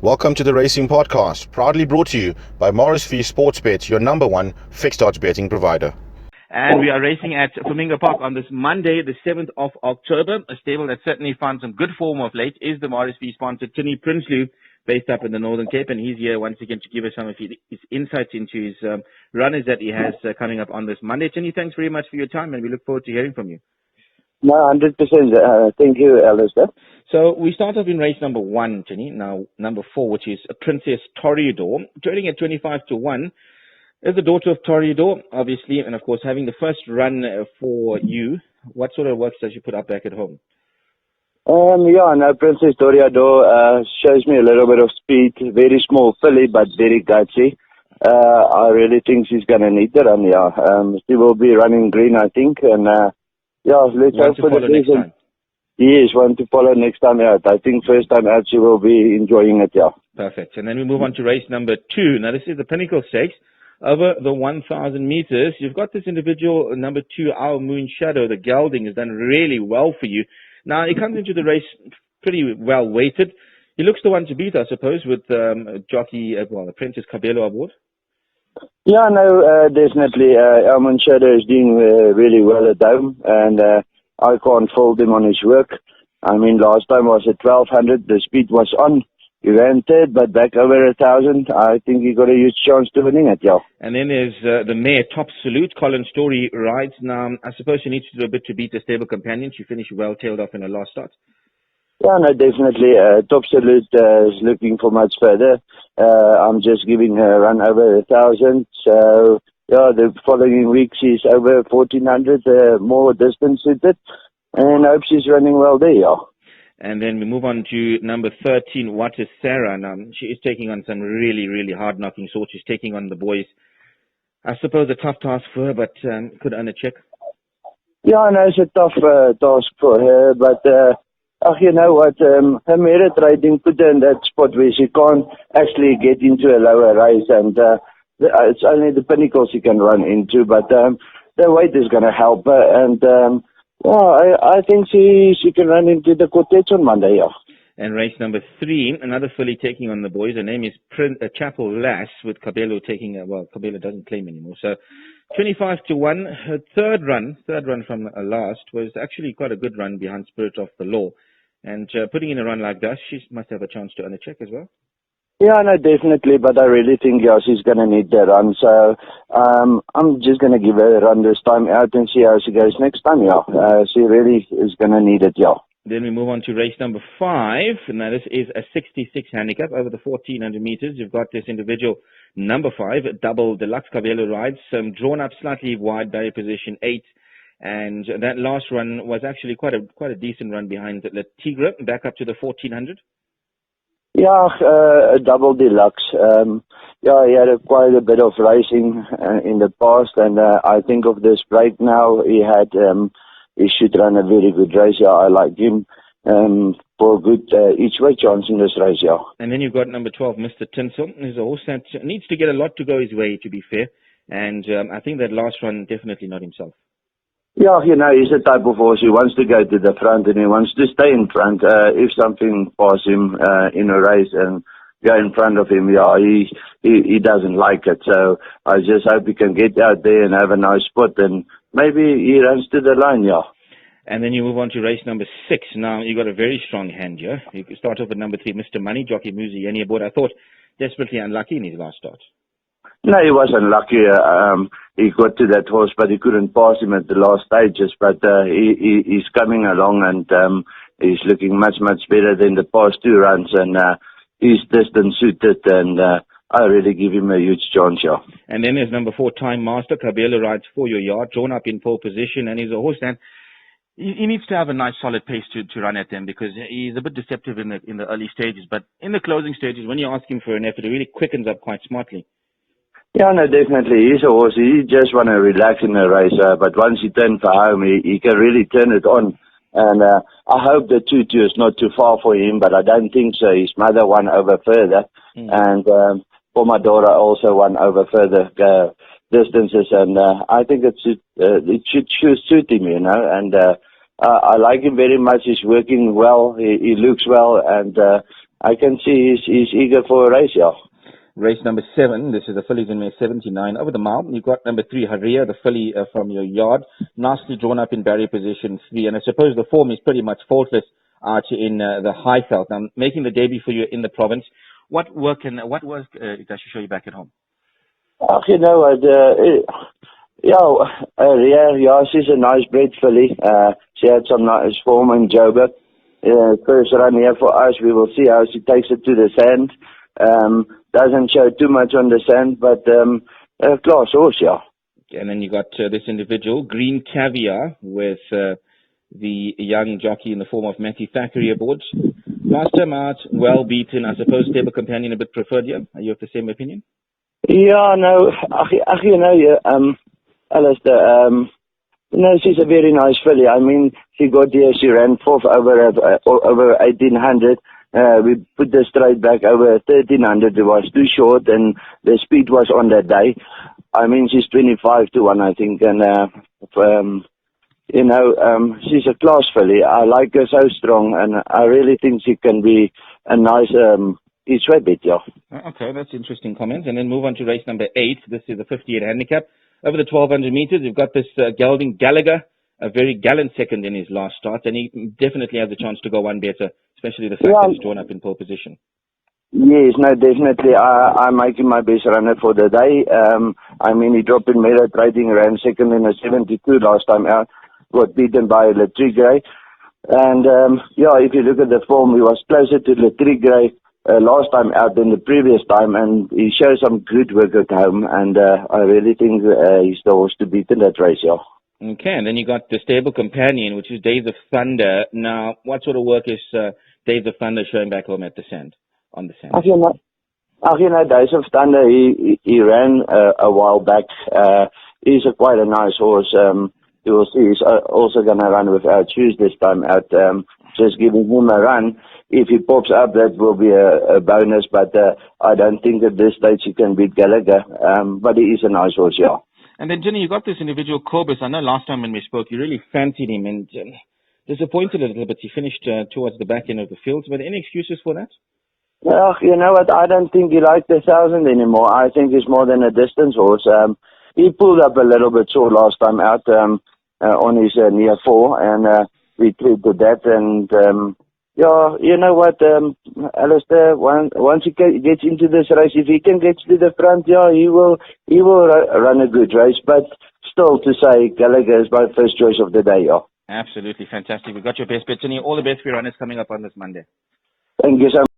Welcome to the Racing Podcast, proudly brought to you by Morris Fee Sportsbet, your number one fixed odds betting provider. And we are racing at Flamingo Park on this Monday, the 7th of October. A stable that certainly found some good form of late is the Morris Fee sponsor, Tienie Prinsloo, based up in the Northern Cape. And he's here once again to give us some of his insights into his runners that he has coming up on this Monday. Tienie, thanks very much for your time, and we look forward to hearing from you. No, 100%. Thank you, Alistair. So we start off in race number 1, Tienie. Now, number 4, which is Princess Toreador, trading at 25-1. As the daughter of Toreador, obviously, and of course having the first run for you, what sort of works does she put up back at home? Princess Toreador shows me a little bit of speed. Very small filly, but very gutsy. I really think she's going to need the run, she will be running green, I think, and let's hope for the season. Yes, one to follow next time out. I think first time out she will be enjoying it, Perfect. And then we move on to race number 2. Now this is the Pinnacle Stakes. Over the 1,000 meters, you've got this individual, number 2, Our Moon Shadow. The gelding has done really well for you. Now, he comes into the race pretty well weighted. He looks the one to beat, I suppose, with jockey, Apprentice Cabello aboard. Definitely. Our Moon Shadow is doing really well at home, and I can't fault him on his work. I mean, last time was at 1,200. The speed was on. He ran third, but back over 1,000. I think he got a huge chance to winning it, And then there's the mare, Top Salute. Colin Story rides. Now, I suppose she needs to do a bit to beat the stable companion. She finished well tailed off in her last start. Definitely. Top Salute is looking for much further. I'm just giving her a run over 1,000. So, the following week she's over 1,400, more distance suited. And I hope she's running well there, And then we move on to number 13, What is Sarah? Now, she is taking on some really, really hard-knocking sort. She's taking on the boys. I suppose a tough task for her, but could earn a check. It's a tough task for her, but you know what? Her merit riding put her in that spot where she can't actually get into a lower race, and it's only the Pinnacle she can run into, but the weight is going to help her, and I think she can run into the quartets on Monday, And race number 3, another filly taking on the boys. Her name is Chapel Lass, with Cabello taking, Cabello doesn't claim anymore. So 25-1. Her third run from last was actually quite a good run behind Spirit of the Law. And putting in a run like that, she must have a chance to earn a check as well. Definitely, but I really think, she's going to need that run. So I'm just going to give her a run this time out and see how she goes next time, She really is going to need it, Then we move on to race number 5. Now, this is a 66 handicap over the 1,400 meters. You've got this individual, number 5, Double Deluxe Cabello rides, drawn up slightly wide, barrier position 8. And that last run was actually quite a decent run behind the Tigre, back up to the 1,400. A Double Deluxe. He had quite a bit of racing in the past, and I think of this break now, he should run a very good race. I like him for a good each-way chance in this race, And then you've got number 12, Mr. Tinsel. He's a horse that needs to get a lot to go his way, to be fair. And I think that last run, definitely not himself. He's the type of horse who wants to go to the front and he wants to stay in front. If something passes him in a race and go in front of him, he doesn't like it. So I just hope he can get out there and have a nice spot, and maybe he runs to the line, And then you move on to race number 6. Now, you got a very strong hand here. You start off with number 3, Mr. Money, jockey Muzieni aboard. I thought desperately unlucky in his last start. No, he was unlucky. He got to that horse, but he couldn't pass him at the last stages. But he's coming along, and he's looking much, much better than the past 2 runs. And he's distance suited, and I really give him a huge chance, And then there's number 4, Time Master. Cabello rides for your yard, drawn up in pole position, and he's a horse that he needs to have a nice solid pace to run at them, because he's a bit deceptive in the early stages. But in the closing stages, when you ask him for an effort, it really quickens up quite smartly. Definitely. He's a horse. He just want to relax in the race. But once he turns for home, he can really turn it on. And I hope the 2-2 is not too far for him, but I don't think so. His mother won over further. And Pomadora also won over further distances. And I think it should suit him, And I like him very much. He's working well. He looks well. And I can see he's eager for a race, yeah. Race number 7, this is the fillies in May 79. Over the mile, you've got number 3, Haria, the filly from your yard. Nicely drawn up in barrier position 3. And I suppose the form is pretty much faultless out in the Highveld. Now, making the debut for you in the province. What work does she show you back at home? You know what, yeah, she's a nice bred filly. She had some nice form in Joburg. First run here for us, we will see how she takes it to the sand. Doesn't show too much on the sand, but class horse, yeah. And then you got this individual, Green Caviar, with the young jockey in the form of Matthew Thackeray aboard. Last time out, well beaten. I suppose stable companion a bit preferred here. Are you of the same opinion? Yeah, no, you know, Alistair, no, she's a very nice filly. I mean, she got here, she ran fourth over 1800. We put the straight back over 1300. It was too short and the speed was on that day. I mean, she's 25 to 1, I think. And, you know, she's a class filly. I like her so strong and I really think she can be a nice each rabbit, yeah. Okay, that's interesting comments. And then move on to race number 8. This is the 58 handicap. Over the 1200 meters, you've got this gelding Gallagher, a very gallant second in his last start, and he definitely has a chance to go one better, especially the fact that he's drawn up in pole position. Yes, no, definitely. I'm making my best runner for the day. I mean, he dropped in Merit Trading, ran second in a 72 last time out, got beaten by Letrigre. And, yeah, if you look at the form, he was closer to Letrigre last time out than the previous time, and he shows some good work at home, and I really think he's the horse to beat in that race, yeah. Okay, and then you got the stable companion, which is Days of Thunder. Now, what sort of work is Days of Thunder showing back home at the sand, on the sand? You know, Days of Thunder, he ran a while back. He's quite a nice horse. You will see he's also going to run without shoes this time out. Just giving him a run. If he pops up, that will be a bonus, but I don't think at this stage he can beat Gallagher. But he is a nice horse, yeah. And then, Jenny, you got this individual, Corbus. I know last time when we spoke, you really fancied him and disappointed a little bit. He finished towards the back end of the field. But any excuses for that? Well, you know what? I don't think he liked the 1,000 anymore. I think he's more than a distance horse. He pulled up a little bit short last time out on his near 4, and we treated that. And yeah, you know what, Alistair, once he gets into this race, if he can get to the front, yeah, he will run a good race. But still, to say Gallagher is my first choice of the day, yeah. Absolutely fantastic. We got your best bet, Tienie. All the best for your runners coming up on this Monday. Thank you so much.